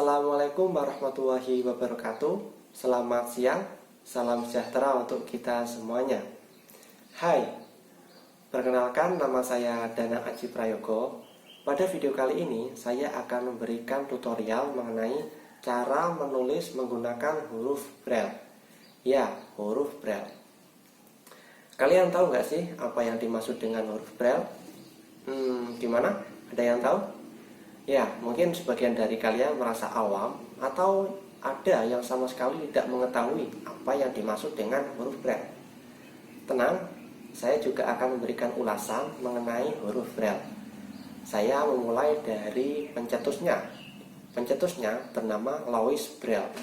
Assalamualaikum warahmatullahi wabarakatuh. Selamat siang, salam sejahtera untuk kita semuanya. Hai, perkenalkan nama saya Danang Aji Prayogo. Pada video kali ini saya akan memberikan tutorial mengenai cara menulis menggunakan huruf Braille. Ya, huruf Braille. Kalian tahu nggak sih apa yang dimaksud dengan huruf Braille? Gimana? Ada yang tahu? Ya, mungkin sebagian dari kalian merasa awam atau ada yang sama sekali tidak mengetahui apa yang dimaksud dengan huruf Braille. Tenang, saya juga akan memberikan ulasan mengenai huruf Braille. Saya memulai dari pencetusnya. Pencetusnya bernama Louis Braille.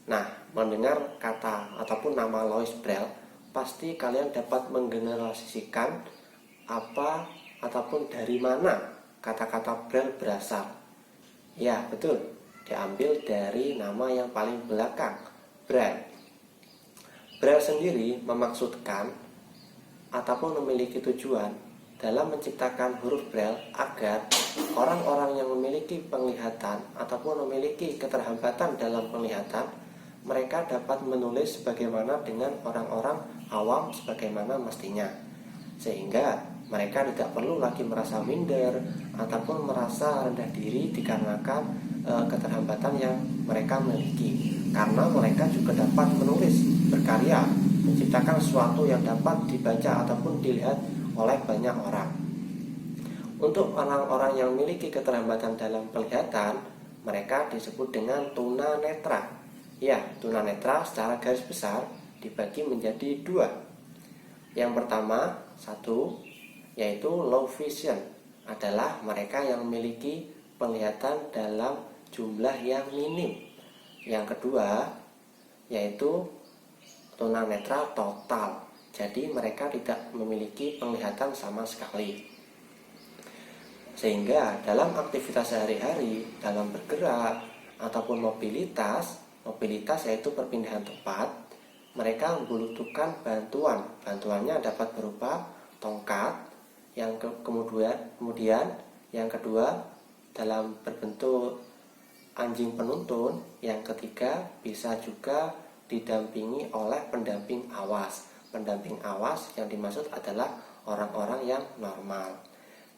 Nah, mendengar kata ataupun nama Louis Braille, pasti kalian dapat menggeneralisasikan apa ataupun dari mana kata-kata Braille berasal. Ya, betul, diambil dari nama yang paling belakang, Braille. Braille sendiri memaksudkan ataupun memiliki tujuan dalam menciptakan huruf Braille agar orang-orang yang memiliki penglihatan ataupun memiliki keterhambatan dalam penglihatan, mereka dapat menulis sebagaimana dengan orang-orang awam sebagaimana mestinya, sehingga mereka tidak perlu lagi merasa minder ataupun merasa rendah diri dikarenakan keterhambatan yang mereka miliki, karena mereka juga dapat menulis, berkarya, menciptakan sesuatu yang dapat dibaca ataupun dilihat oleh banyak orang. Untuk orang-orang yang memiliki keterhambatan dalam penglihatan, mereka disebut dengan tunanetra. Ya, tunanetra secara garis besar dibagi menjadi dua. Yang pertama, satu, yaitu low vision, adalah mereka yang memiliki penglihatan dalam jumlah yang minim. Yang kedua, yaitu tunanetra total, jadi mereka tidak memiliki penglihatan sama sekali. Sehingga dalam aktivitas sehari-hari, dalam bergerak ataupun mobilitas yaitu perpindahan tempat, mereka membutuhkan bantuan. Bantuannya dapat berupa tongkat, kemudian yang kedua dalam berbentuk anjing penuntun, yang ketiga bisa juga didampingi oleh pendamping awas. Pendamping awas yang dimaksud adalah orang-orang yang normal.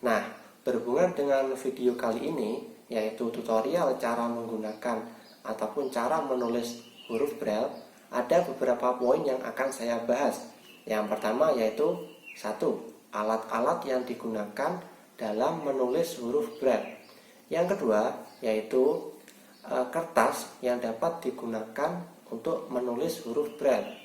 Nah, berhubungan dengan video kali ini, yaitu tutorial cara menggunakan ataupun cara menulis huruf Braille, ada beberapa poin yang akan saya bahas. Yang pertama yaitu satu, alat-alat yang digunakan dalam menulis huruf Braille. Yang kedua yaitu kertas yang dapat digunakan untuk menulis huruf Braille.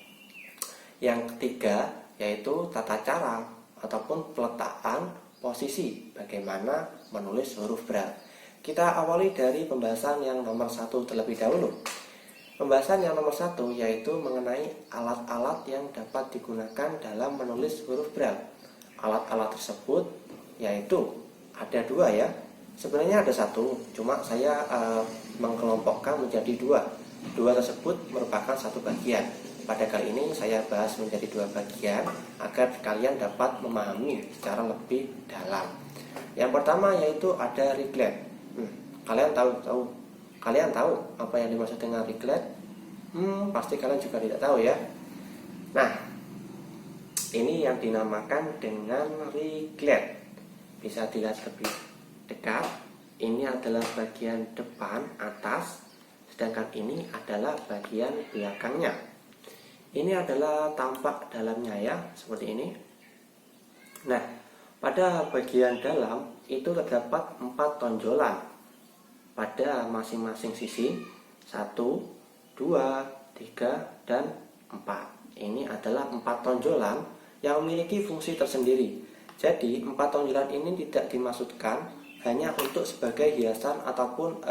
Yang ketiga yaitu tata cara ataupun peletakan posisi bagaimana menulis huruf Braille. Kita awali dari pembahasan yang nomor 1 terlebih dahulu. Pembahasan yang nomor 1 yaitu mengenai alat-alat yang dapat digunakan dalam menulis huruf Braille. Alat-alat tersebut yaitu ada dua ya. Sebenarnya ada satu, cuma saya mengelompokkan menjadi dua. Dua tersebut merupakan satu bagian. Pada kali ini saya bahas menjadi dua bagian agar kalian dapat memahami secara lebih dalam. Yang pertama yaitu ada reglet. Kalian tahu apa yang dimaksud dengan reglet? Pasti kalian juga tidak tahu ya. Nah, ini yang dinamakan dengan reglet. Bisa dilihat lebih dekat. Ini adalah bagian depan atas, sedangkan ini adalah bagian belakangnya. Ini adalah tampak dalamnya ya, seperti ini. Nah, pada bagian dalam itu terdapat 4 tonjolan pada masing-masing sisi. 1, 2, 3, dan 4. Ini adalah 4 tonjolan yang memiliki fungsi tersendiri. Jadi 4 tonjolan ini tidak dimaksudkan hanya untuk sebagai hiasan ataupun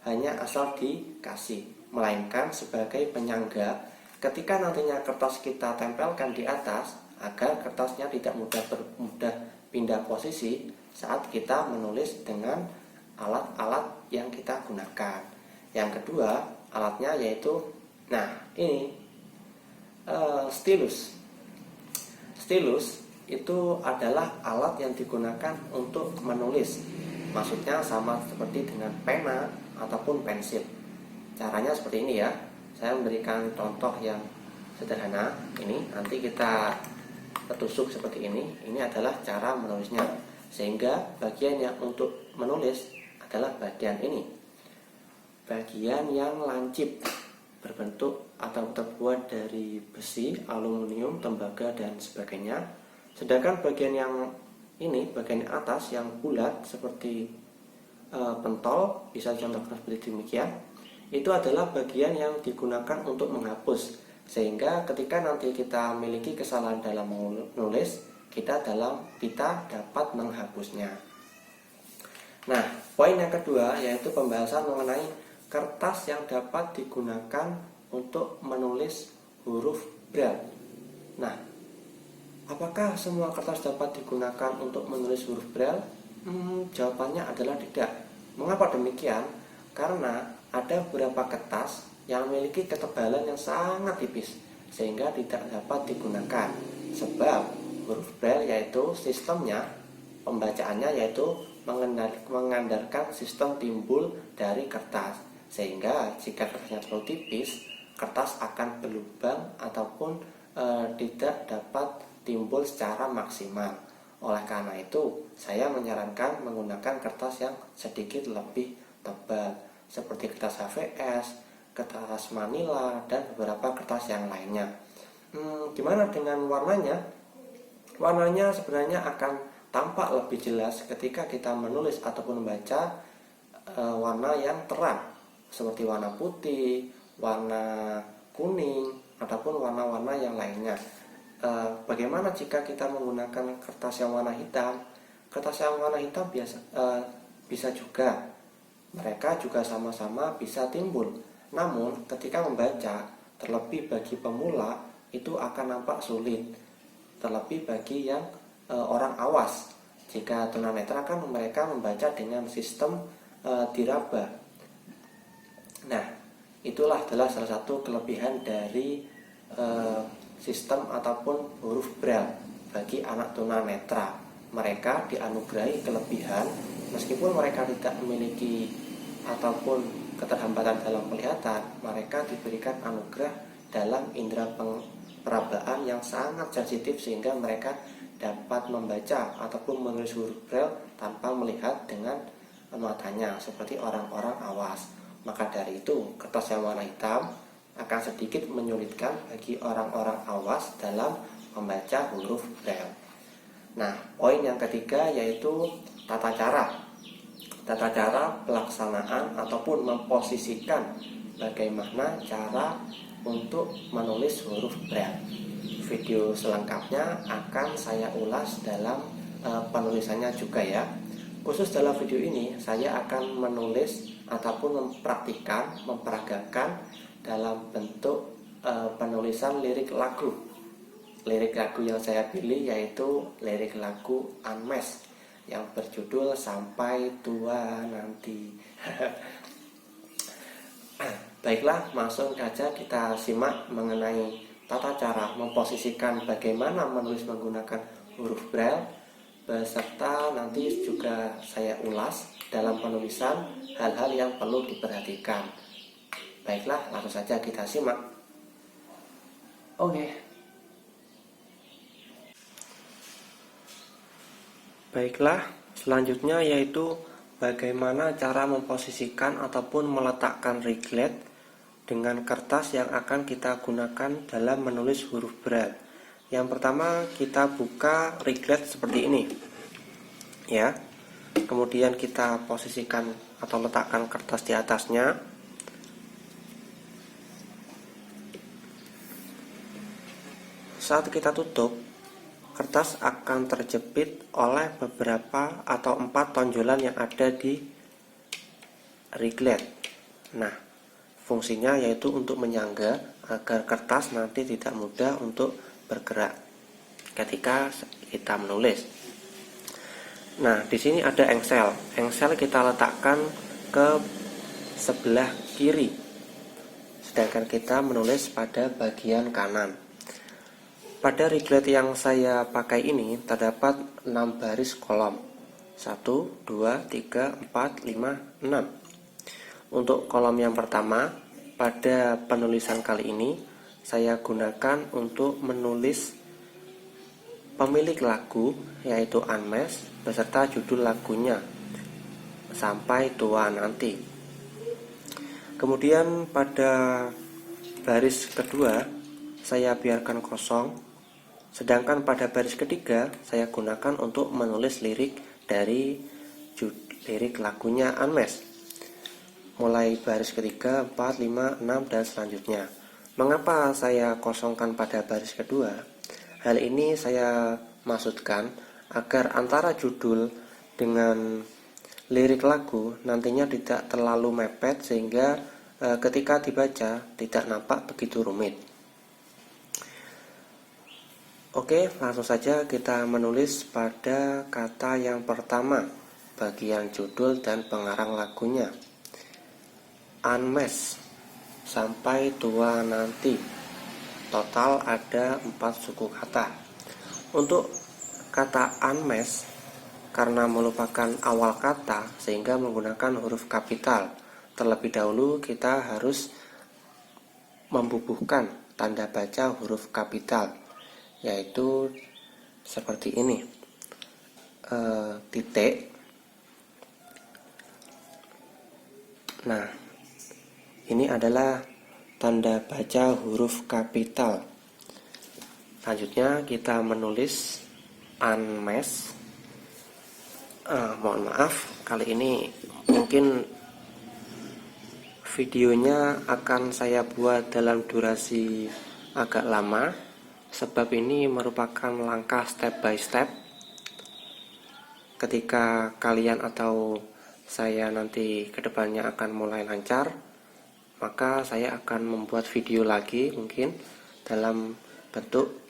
hanya asal dikasih, melainkan sebagai penyangga ketika nantinya kertas kita tempelkan di atas agar kertasnya tidak mudah pindah posisi saat kita menulis dengan alat-alat yang kita gunakan. Yang kedua alatnya yaitu ini stylus. Stylus itu adalah alat yang digunakan untuk menulis. Maksudnya sama seperti dengan pena ataupun pensil. Caranya seperti ini ya. Saya memberikan contoh yang sederhana. Ini nanti kita tusuk seperti ini. Ini adalah cara menulisnya. Sehingga bagian yang untuk menulis adalah bagian ini. Bagian yang lancip, berbentuk atau terbuat dari besi, aluminium, tembaga dan sebagainya. Sedangkan bagian yang ini, bagian atas yang bulat seperti pentol, bisa dicontohkan seperti demikian. Itu adalah bagian yang digunakan untuk menghapus. Sehingga ketika nanti kita memiliki kesalahan dalam menulis, kita dapat menghapusnya. Nah, poin yang kedua yaitu pembahasan mengenai kertas yang dapat digunakan untuk menulis huruf Braille. Nah, apakah semua kertas dapat digunakan untuk menulis huruf Braille? Jawabannya adalah tidak. Mengapa demikian? Karena ada beberapa kertas yang memiliki ketebalan yang sangat tipis sehingga tidak dapat digunakan. Sebab huruf Braille yaitu sistemnya, pembacaannya yaitu mengandalkan sistem timbul dari kertas. Sehingga jika kertasnya terlalu tipis, kertas akan berlubang ataupun tidak dapat timbul secara maksimal. Oleh karena itu, saya menyarankan menggunakan kertas yang sedikit lebih tebal, seperti kertas HVS, kertas Manila, dan beberapa kertas yang lainnya. Gimana dengan warnanya? Warnanya sebenarnya akan tampak lebih jelas ketika kita menulis ataupun membaca warna yang terang, seperti warna putih, warna kuning, ataupun warna-warna yang lainnya. Bagaimana jika kita menggunakan kertas yang warna hitam? Kertas yang warna hitam bisa juga, mereka juga sama-sama bisa timbul. Namun ketika membaca, terlebih bagi pemula itu akan nampak sulit. Terlebih bagi yang orang awas. Jika tunanetra kan mereka membaca dengan sistem diraba. Nah, itulah adalah salah satu kelebihan dari sistem ataupun huruf Braille bagi anak tunanetra. Mereka dianugerahi kelebihan meskipun mereka tidak memiliki ataupun keterhambatan dalam penglihatan, mereka diberikan anugerah dalam indera perabaan yang sangat sensitif sehingga mereka dapat membaca ataupun menulis huruf Braille tanpa melihat dengan matanya seperti orang-orang awas. Maka dari itu, kertas yang warna hitam akan sedikit menyulitkan bagi orang-orang awas dalam membaca huruf Braille. Nah, poin yang ketiga yaitu tata cara pelaksanaan ataupun memposisikan bagaimana cara untuk menulis huruf Braille. Video selengkapnya akan saya ulas dalam penulisannya juga ya. Khusus dalam video ini saya akan menulis ataupun memperagakan dalam bentuk penulisan lirik lagu. Lirik lagu yang saya pilih yaitu lirik lagu Unmesh yang berjudul Sampai Tua Nanti. Baiklah, langsung saja kita simak mengenai tata cara memposisikan bagaimana menulis menggunakan huruf Braille, beserta nanti juga saya ulas dalam penulisan hal-hal yang perlu diperhatikan. Baiklah, langsung saja kita simak. Oke. Baiklah, selanjutnya yaitu bagaimana cara memposisikan ataupun meletakkan riglet dengan kertas yang akan kita gunakan dalam menulis huruf Braille. Yang pertama, kita buka riglet seperti ini. Ya. Kemudian kita posisikan atau letakkan kertas di atasnya. Saat kita tutup, kertas akan terjepit oleh beberapa atau 4 tonjolan yang ada di riglet. Nah, fungsinya yaitu untuk menyangga agar kertas nanti tidak mudah untuk bergerak ketika kita menulis. Nah, di sini ada engsel. Engsel kita letakkan ke sebelah kiri, sedangkan kita menulis pada bagian kanan. Pada riglet yang saya pakai ini terdapat 6 baris kolom. 1, 2, 3, 4, 5, 6. Untuk kolom yang pertama, pada penulisan kali ini saya gunakan untuk menulis pemilik lagu, yaitu Unmesh, beserta judul lagunya, Sampai Tua Nanti. Kemudian pada baris kedua saya biarkan kosong, sedangkan pada baris ketiga saya gunakan untuk menulis lirik dari lirik lagunya Unmesh. Mulai baris ketiga, 4, 5, 6, dan selanjutnya. Mengapa saya kosongkan pada baris kedua? Hal ini saya maksudkan agar antara judul dengan lirik lagu nantinya tidak terlalu mepet, sehingga ketika dibaca tidak nampak begitu rumit. Oke, langsung saja kita menulis pada kata yang pertama, bagian judul dan pengarang lagunya. Unmesh, Sampai Tua Nanti. Total ada 4 suku kata. Untuk kata unmesh, karena merupakan awal kata sehingga menggunakan huruf kapital. Terlebih dahulu kita harus membubuhkan tanda baca huruf kapital, yaitu seperti ini, titik. Nah, ini adalah tanda baca huruf kapital. Selanjutnya kita menulis Unmesh. Mohon maaf, kali ini mungkin videonya akan saya buat dalam durasi agak lama, sebab ini merupakan langkah step by step. Ketika kalian atau saya nanti kedepannya akan mulai lancar, maka saya akan membuat video lagi mungkin dalam bentuk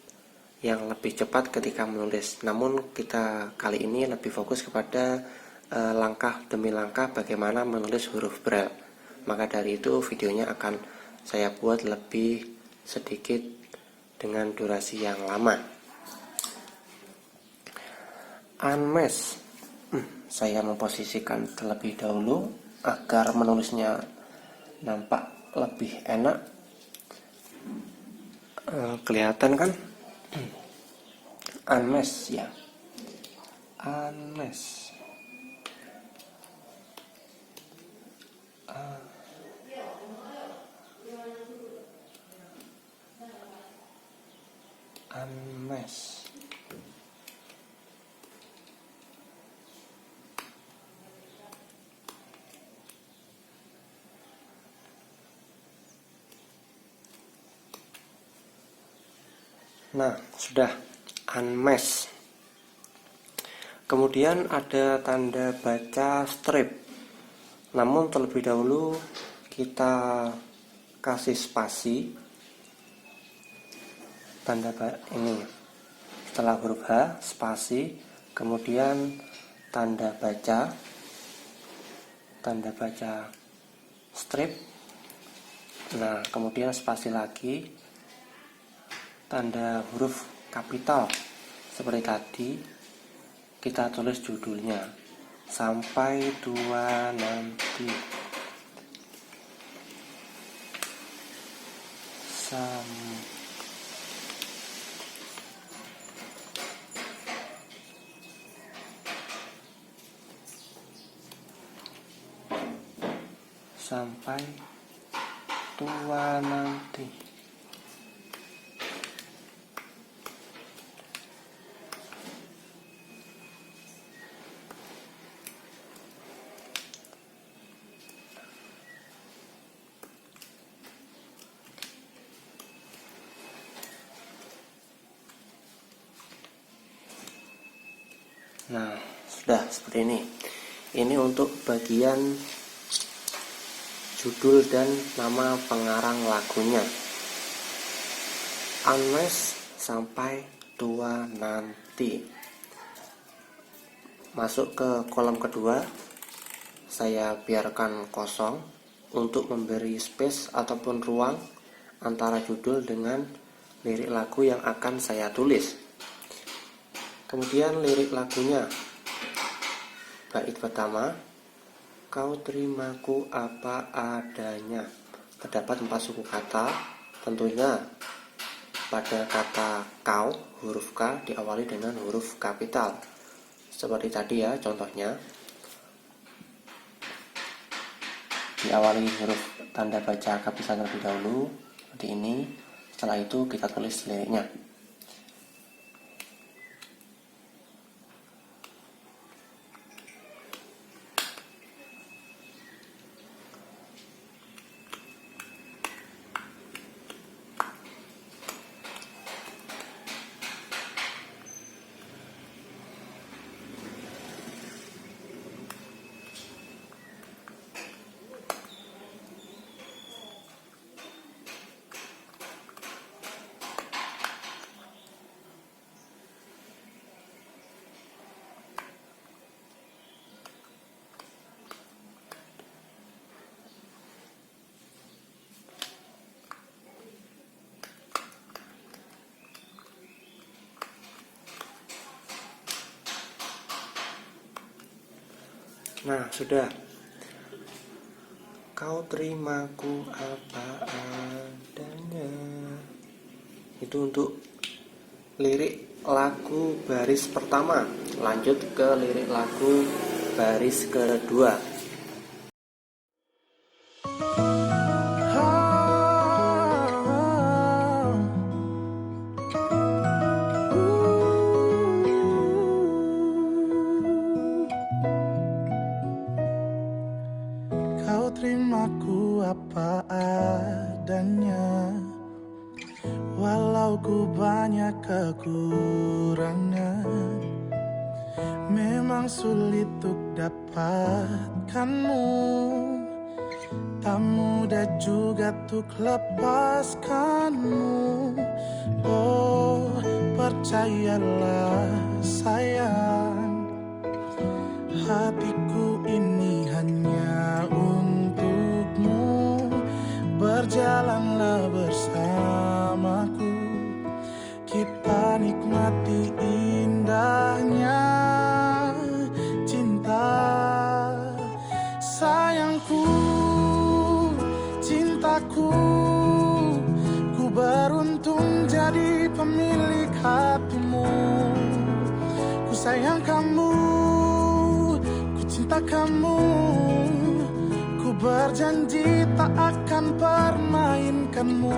yang lebih cepat ketika menulis. Namun kita kali ini lebih fokus kepada langkah demi langkah bagaimana menulis huruf Braille. Maka dari itu videonya akan saya buat lebih sedikit dengan durasi yang lama. Unmesh, saya memposisikan terlebih dahulu agar menulisnya nampak lebih enak. Kelihatan kan? Unmesh ya. Unmesh. Unmesh. Nah, sudah Unmesh. Kemudian ada tanda baca strip. Namun terlebih dahulu kita kasih spasi tanda ini setelah huruf H, spasi, kemudian tanda baca strip. Nah, kemudian spasi lagi, tanda huruf kapital seperti tadi. Kita tulis judulnya, Sampai Tua Nanti. Sampai Tua Nanti. Nah, sudah seperti ini. Ini untuk bagian judul dan nama pengarang lagunya. Unmesh, Sampai Tua Nanti. Masuk ke kolom kedua, saya biarkan kosong untuk memberi space ataupun ruang antara judul dengan lirik lagu yang akan saya tulis. Kemudian lirik lagunya, bait pertama, Kau terimaku apa adanya. Terdapat 4 suku kata. Tentunya pada kata kau, huruf K diawali dengan huruf kapital. Seperti tadi ya, contohnya diawali huruf tanda baca kapital terlebih dahulu, seperti ini. Setelah itu kita tulis liriknya. Nah, sudah. Kau terimaku apa adanya. Itu untuk lirik lagu baris pertama. Lanjut ke lirik lagu baris kedua. Kau terimaku apa adanya, walau ku banyak kekurangan. Memang sulit untuk dapatkanmu, tak mudah juga untuk lepaskanmu. Oh, percayalah sayang, hatiku ini hanya untukmu. Berjalanlah bersamaku, kita nikmati indahnya cinta. Sayangku, cintaku, ku beruntung jadi pemilik hatimu. Ku sayang kamu, cinta kamu, ku berjanji tak akan permainkanmu.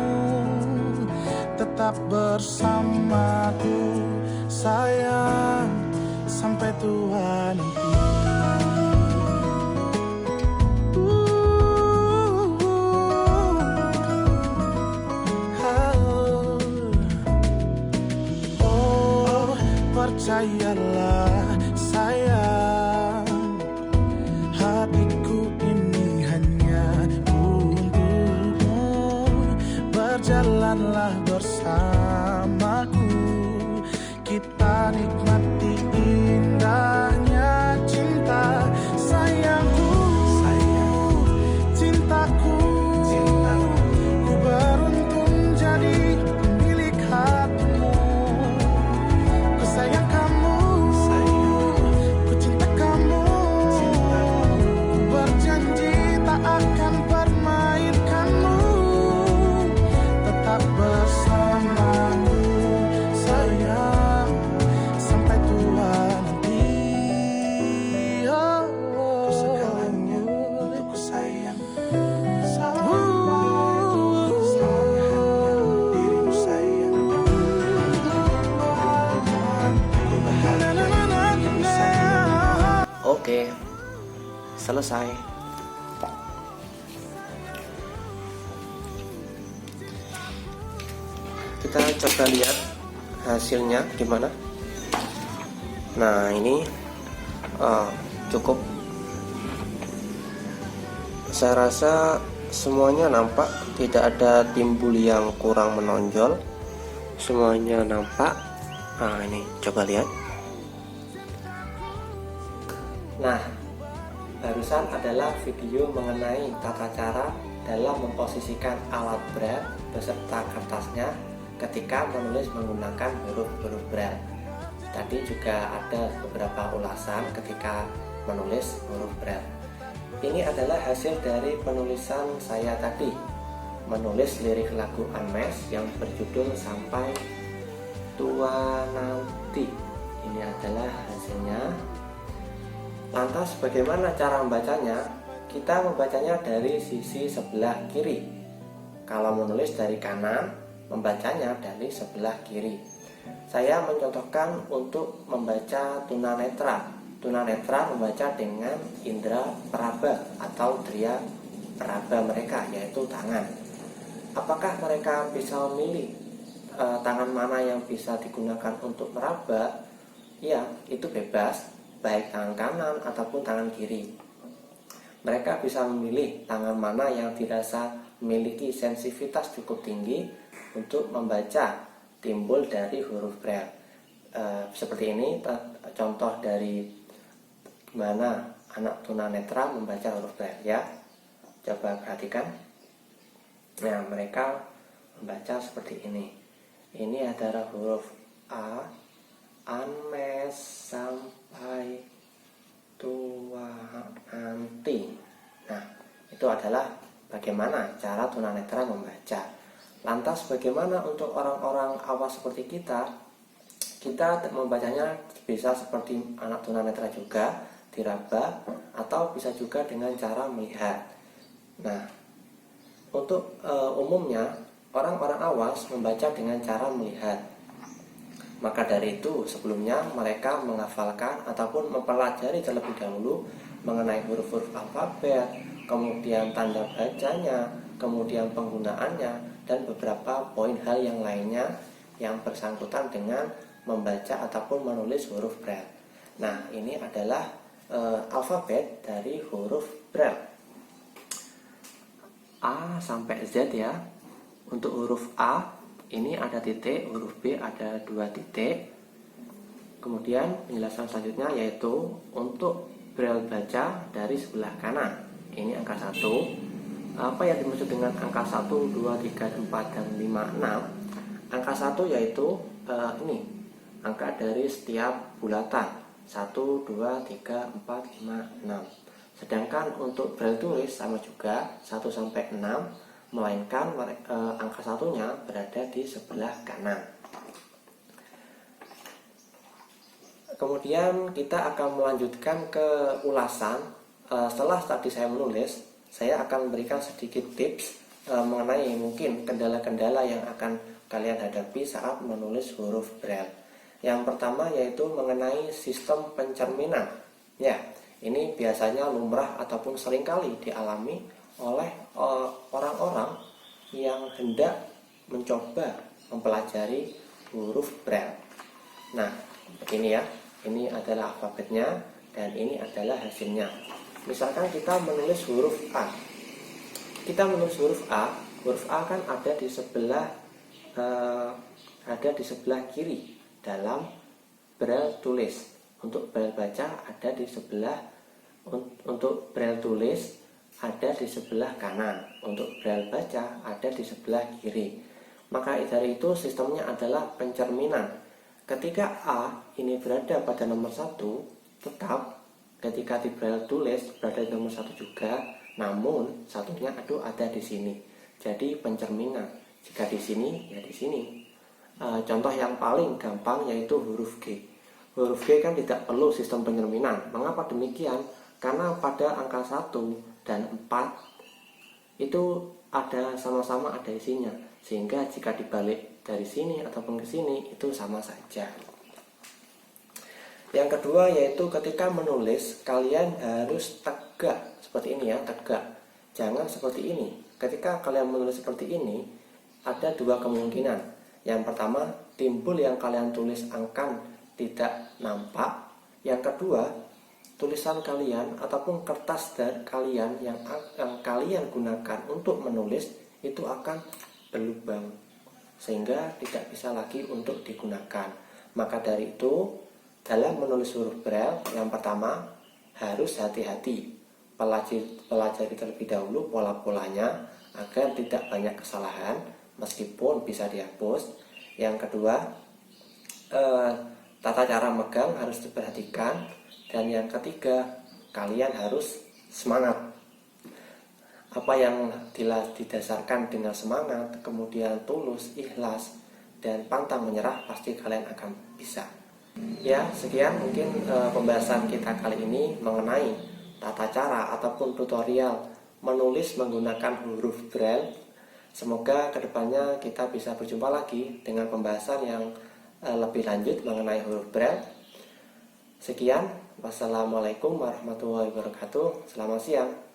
Tetap bersamaku sayang, sampai tua nanti. Oh, percayalah sayang, hatiku ini hanya untukmu. Berjalanlah bersamaku, kita nikmati indahnya cinta. Sayangku, cintaku, ku beruntung jadi pemilik hatimu. Ku sayang kamu, ku cinta kamu, ku berjanji tak akan permainkanmu. Tetap bersamaku sayang, sampai tua nanti. Oh, segalanya untukku sayang. Dirimu sayang, Oke, selesai. Kita coba lihat hasilnya gimana. Nah, ini cukup. Saya rasa semuanya nampak, tidak ada timbul yang kurang menonjol. Semuanya nampak. Nah, ini coba lihat. Nah, barusan adalah video mengenai tata cara dalam memposisikan alat braille beserta kertasnya ketika menulis menggunakan huruf-huruf braille. Tadi juga ada beberapa ulasan ketika menulis huruf braille. Ini adalah hasil dari penulisan saya tadi, menulis lirik lagu Unmesh yang berjudul Sampai Tua Nanti. Ini adalah hasilnya. Lantas bagaimana cara membacanya? Kita membacanya dari sisi sebelah kiri. Kalau menulis dari kanan, membacanya dari sebelah kiri. Saya mencontohkan untuk membaca tunanetra. Tunanetra membaca dengan indera peraba atau daya peraba mereka, yaitu tangan. Apakah mereka bisa memilih tangan mana yang bisa digunakan untuk meraba? Ya, itu bebas, baik tangan kanan ataupun tangan kiri. Mereka bisa memilih tangan mana yang dirasa memiliki sensitivitas cukup tinggi untuk membaca timbul dari huruf Braille. Seperti ini contoh dari gimana anak tunanetra membaca huruf Braille ya. Coba perhatikan. Nah, mereka membaca seperti ini. Ini adalah huruf A, Unmesh sampai tua nanti. Nah, itu adalah bagaimana cara tunanetra membaca. Lantas bagaimana untuk orang-orang awas seperti kita? Kita membacanya bisa seperti anak tunanetra juga, diraba, atau bisa juga dengan cara melihat. Nah, untuk umumnya orang-orang awas membaca dengan cara melihat. Maka dari itu sebelumnya mereka menghafalkan ataupun mempelajari terlebih dahulu mengenai huruf-huruf alfabet, kemudian tanda bacanya, kemudian penggunaannya, dan beberapa poin hal yang lainnya yang bersangkutan dengan membaca ataupun menulis huruf Braille. Nah, ini adalah alfabet dari huruf Braille. A sampai Z ya. Untuk huruf A ini ada titik, huruf B ada 2 titik. Kemudian penjelasan selanjutnya yaitu untuk Braille baca dari sebelah kanan. Ini angka 1. Apa yang dimaksud dengan angka 1, 2, 3, 4, dan 5, 6? Angka 1 yaitu ini angka dari setiap bulatan 1, 2, 3, 4, 5, 6. Sedangkan untuk Braille tulis sama juga 1 sampai 6, melainkan angka satunya berada di sebelah kanan. Kemudian kita akan melanjutkan ke ulasan. Setelah tadi saya menulis, saya akan memberikan sedikit tips mengenai mungkin kendala-kendala yang akan kalian hadapi saat menulis huruf Braille. Yang pertama yaitu mengenai sistem pencerminan. Ya, ini biasanya lumrah ataupun seringkali dialami oleh orang-orang yang hendak mencoba mempelajari huruf Braille. Nah, ini ya, ini adalah alfabetnya dan ini adalah hasilnya. Misalkan kita menulis huruf A. Kita menulis huruf A kan ada di sebelah kiri dalam Braille tulis. Untuk Braille baca ada di sebelah, untuk Braille tulis ada di sebelah kanan, untuk Braille baca ada di sebelah kiri. Maka dari itu sistemnya adalah pencerminan. Ketika A ini berada pada nomor 1, tetap ketika di Braille tulis berada di nomor 1 juga, namun satunya ada di sini. Jadi pencerminan. Jika di sini, ya di sini. Contoh yang paling gampang yaitu huruf G. Huruf G kan tidak perlu sistem pencerminan. Mengapa demikian? Karena pada angka 1 dan 4 itu ada sama-sama ada isinya, sehingga jika dibalik dari sini ataupun ke sini itu sama saja. Yang kedua yaitu ketika menulis kalian harus tegak seperti ini ya, tegak. Jangan seperti ini. Ketika kalian menulis seperti ini ada 2 kemungkinan. Yang pertama, timbul yang kalian tulis akan tidak nampak. Yang kedua, tulisan kalian ataupun kertas dari kalian yang kalian gunakan untuk menulis itu akan berlubang sehingga tidak bisa lagi untuk digunakan. Maka dari itu dalam menulis huruf Braille yang pertama harus hati-hati, pelajari terlebih dahulu pola-polanya agar tidak banyak kesalahan meskipun bisa dihapus. Yang kedua, tata cara megang harus diperhatikan. Dan yang ketiga, kalian harus semangat Apa yang didasarkan dengan semangat, kemudian tulus, ikhlas, dan pantang menyerah, pasti kalian akan bisa. Ya, sekian mungkin pembahasan kita kali ini mengenai tata cara ataupun tutorial menulis menggunakan huruf Braille. Semoga kedepannya kita bisa berjumpa lagi dengan pembahasan yang lebih lanjut mengenai huruf Braille. Sekian, wassalamualaikum warahmatullahi wabarakatuh. Selamat siang.